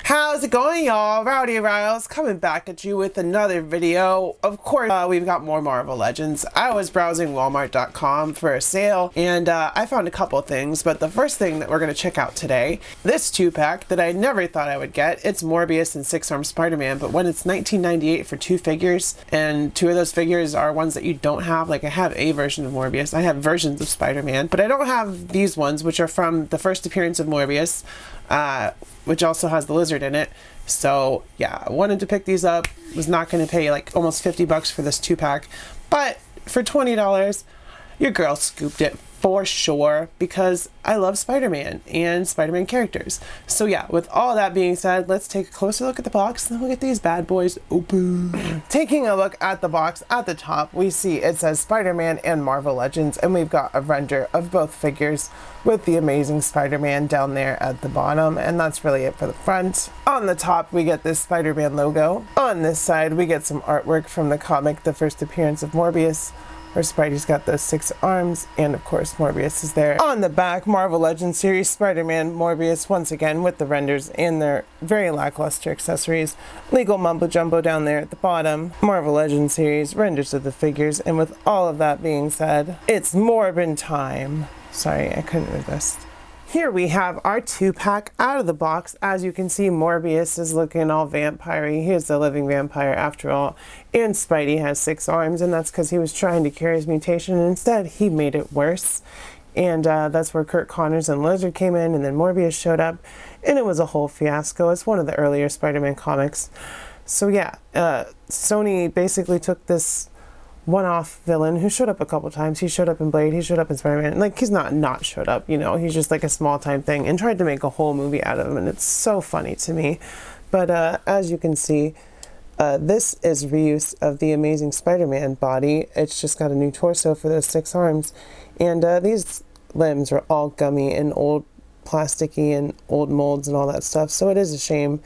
How's it going, y'all? Rowdy Riles coming back at you with another video. Of course, we've got more Marvel Legends. I was browsing Walmart.com for a sale, and I found a couple things, but the first thing that we're going to check out today, this 2-pack that I never thought I would get. It's Morbius and 6-Armed Spider-Man, but when it's $19.98 for 2 figures, and 2 of those figures are ones that you don't have, like I have a version of Morbius, I have versions of Spider-Man, but I don't have these ones, which are from the first appearance of Morbius, which also has the lizard in it. So yeah, I wanted to pick these up. Was not going to pay like almost 50 bucks for this 2-pack, but for $20, your girl scooped it for sure, because I love Spider-Man and Spider-Man characters. So yeah, with all that being said, let's take a closer look at the box and then we'll get these bad boys open. Taking a look at the box, at the top we see it says Spider-Man and Marvel Legends, and we've got a render of both figures with the Amazing Spider-Man down there at the bottom, and that's really it for the front. On the top we get this Spider-Man logo. On this side we get some artwork from the comic The First Appearance of Morbius, where Spidey's got those 6 arms, and of course Morbius is there. On the back, Marvel Legends series Spider-Man Morbius, once again with the renders and their very lackluster accessories. Legal mumbo jumbo down there at the bottom. Marvel Legends series, renders of the figures, and with all of that being said, it's Morbin time. Sorry, I couldn't resist. Here we have our 2-pack out of the box. As you can see, Morbius is looking all vampire-y. He is the living vampire after all. And Spidey has 6 arms, and that's because he was trying to cure his mutation, and instead he made it worse. And that's where Kurt Connors and Lizard came in, and then Morbius showed up, and it was a whole fiasco. It's one of the earlier Spider-Man comics. So yeah, Sony basically took this one-off villain who showed up a couple times. He showed up in Blade, he showed up in Spider-Man. Like, he's not showed up, you know, he's just like a small-time thing, and tried to make a whole movie out of him, and it's so funny to me. But as you can see, this is reuse of the Amazing Spider-Man body. It's just got a new torso for those 6 arms, and these limbs are all gummy and old plasticky and old molds and all that stuff, so it is a shame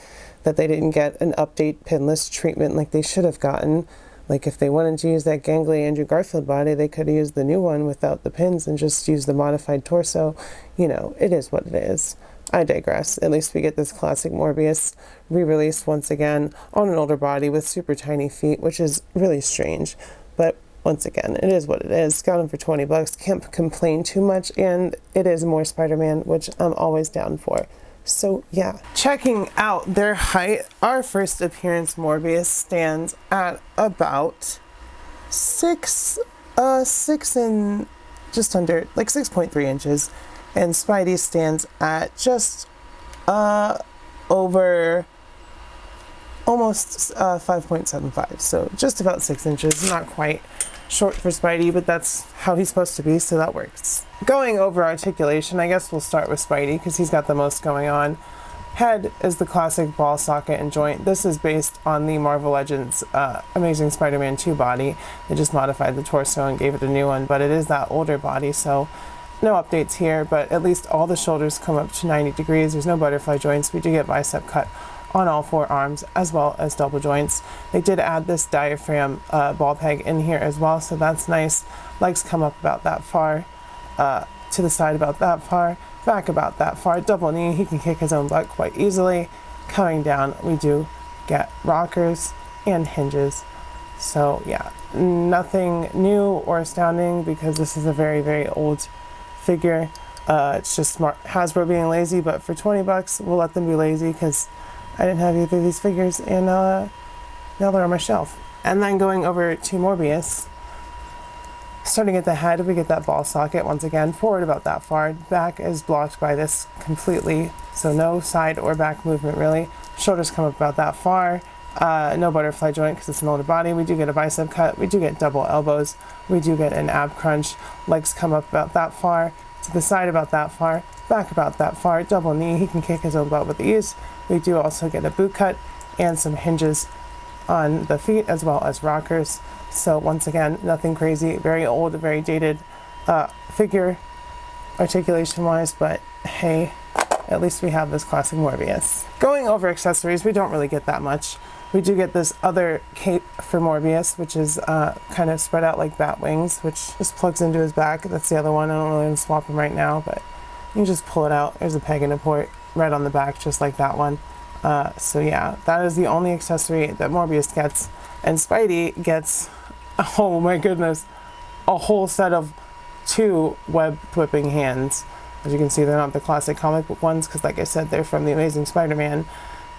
that they didn't get an update pinless treatment like they should have gotten. Like, if they wanted to use that gangly Andrew Garfield body, they could have used the new one without the pins and just used the modified torso. You know, it is what it is. I digress. At least we get this classic Morbius re-released once again on an older body with super tiny feet, which is really strange. But once again, it is what it is. Got him for 20 bucks. Can't complain too much, and it is more Spider-Man, which I'm always down for. So yeah, checking out their height, our first appearance Morbius stands at about 6 and just under, like 6.3 inches, and Spidey stands at just over almost 5.75, so just about 6 inches, not quite. Short for Spidey, but that's how he's supposed to be, so that works. Going over articulation, I guess we'll start with Spidey because he's got the most going on. Head is the classic ball socket and joint. This is based on the Marvel Legends Amazing Spider-Man 2 body. They just modified the torso and gave it a new one, but it is that older body, so no updates here, but at least all the shoulders come up to 90 degrees. There's no butterfly joints. We do get bicep cut on all 4 arms, as well as double joints. They did add this diaphragm ball peg in here as well, so that's nice. Legs come up about that far, to the side about that far, back about that far, double knee. He can kick his own butt quite easily. Coming down, we do get rockers and hinges. So yeah, nothing new or astounding because this is a very, very old figure. It's just smart Hasbro being lazy, but for 20 bucks, we'll let them be lazy because I didn't have either of these figures, and now they're on my shelf. And then going over to Morbius, starting at the head, we get that ball socket once again, forward about that far. Back is blocked by this completely, so no side or back movement really. Shoulders come up about that far. No butterfly joint because it's an older body. We do get a bicep cut. We do get double elbows. We do get an ab crunch. Legs come up about that far, to the side about that far, back about that far, double knee. He can kick his own butt with ease. We do also get a boot cut and some hinges on the feet, as well as rockers. So once again, nothing crazy, very old, very dated figure articulation wise, but hey, at least we have this classic Morbius. Going over accessories, we don't really get that much. We do get this other cape for Morbius, which is kind of spread out like bat wings, which just plugs into his back. That's the other one. I don't really want to swap him right now, but you can just pull it out. There's a peg and a port right on the back, just like that one. So yeah, that is the only accessory that Morbius gets. And Spidey gets, oh my goodness, a whole set of 2 web whipping hands. As you can see, they're not the classic comic book ones because, like I said, they're from the Amazing Spider-Man.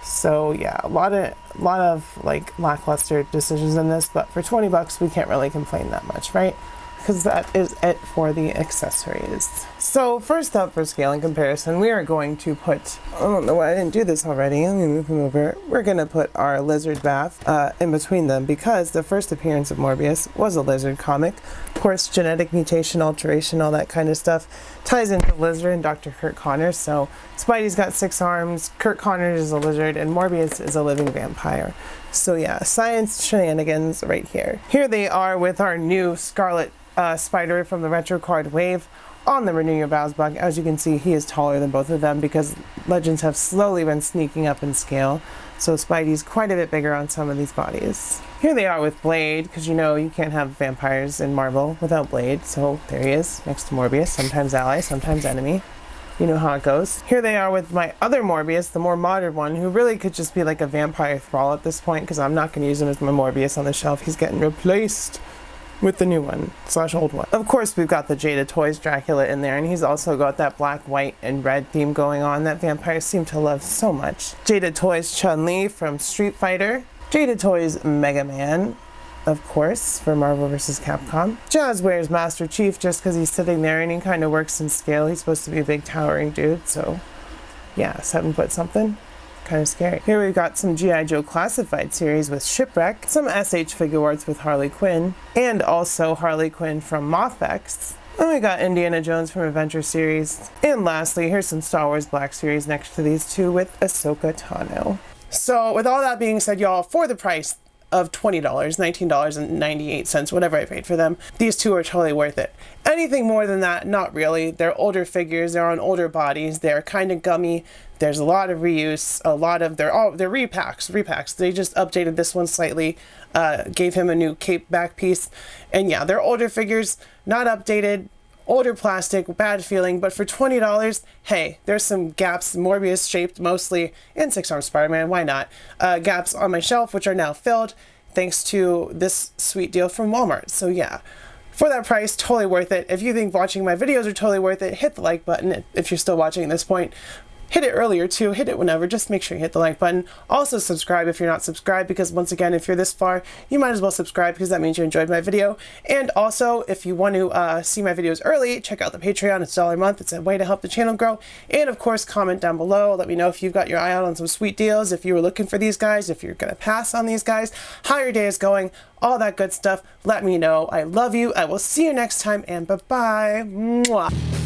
So yeah, a lot of like lackluster decisions in this, but for 20 bucks we can't really complain that much, right? Because that is it for the accessories. So first up, for scale and comparison, we are going to put, I don't know why I didn't do this already, let me move him over. We're gonna put our lizard bath in between them because the first appearance of Morbius was a lizard comic. Of course, genetic mutation, alteration, all that kind of stuff ties into Lizard and Dr. Kurt Connors. So Spidey's got 6 arms, Kurt Connors is a lizard, and Morbius is a living vampire. So yeah, science shenanigans right here. Here they are with our new Scarlet Spider from the Retro Card Wave on the Renew Your Vows book. As you can see, he is taller than both of them because Legends have slowly been sneaking up in scale. So Spidey's quite a bit bigger on some of these bodies. Here they are with Blade, because you know you can't have vampires in Marvel without Blade. So there he is, next to Morbius, sometimes ally, sometimes enemy. You know how it goes. Here they are with my other Morbius, the more modern one, who really could just be like a vampire thrall at this point, because I'm not going to use him as my Morbius on the shelf. He's getting replaced with the new one / old one. Of course, we've got the Jada Toys Dracula in there, and he's also got that black, white, and red theme going on that vampires seem to love so much. Jada Toys Chun-Li from Street Fighter. Jada Toys Mega Man, of course, for Marvel vs. Capcom. Jazz wears Master Chief just because he's sitting there and he kind of works in scale. He's supposed to be a big towering dude, so yeah, 7 foot something. Kind of scary. Here we've got some G.I. Joe Classified series with Shipwreck, some SH figure arts with Harley Quinn, and also Harley Quinn from Mothx. And we got Indiana Jones from Adventure series. And lastly, here's some Star Wars Black series next to these 2 with Ahsoka Tano. So with all that being said, y'all, for the price of $20, $19.98, whatever I paid for them, these 2 are totally worth it. Anything more than that, not really. They're older figures, they're on older bodies, they're kind of gummy. There's a lot of reuse, a lot of, they're repacks. They just updated this one slightly, gave him a new cape back piece. And yeah, they're older figures, not updated, older plastic, bad feeling, but for $20, hey, there's some gaps, Morbius shaped mostly, and 6-armed Spider-Man, why not? Gaps on my shelf, which are now filled, thanks to this sweet deal from Walmart. So yeah, for that price, totally worth it. If you think watching my videos are totally worth it, hit the like button if you're still watching at this point. Hit it earlier too, hit it whenever, just make sure you hit the like button. Also subscribe if you're not subscribed, because once again, if you're this far, you might as well subscribe because that means you enjoyed my video. And also, if you want to see my videos early, check out the Patreon, it's $1 a month, it's a way to help the channel grow. And of course, comment down below, let me know if you've got your eye out on some sweet deals, if you were looking for these guys, if you're gonna pass on these guys, how your day is going, all that good stuff, let me know. I love you, I will see you next time, and bye-bye. Mwah.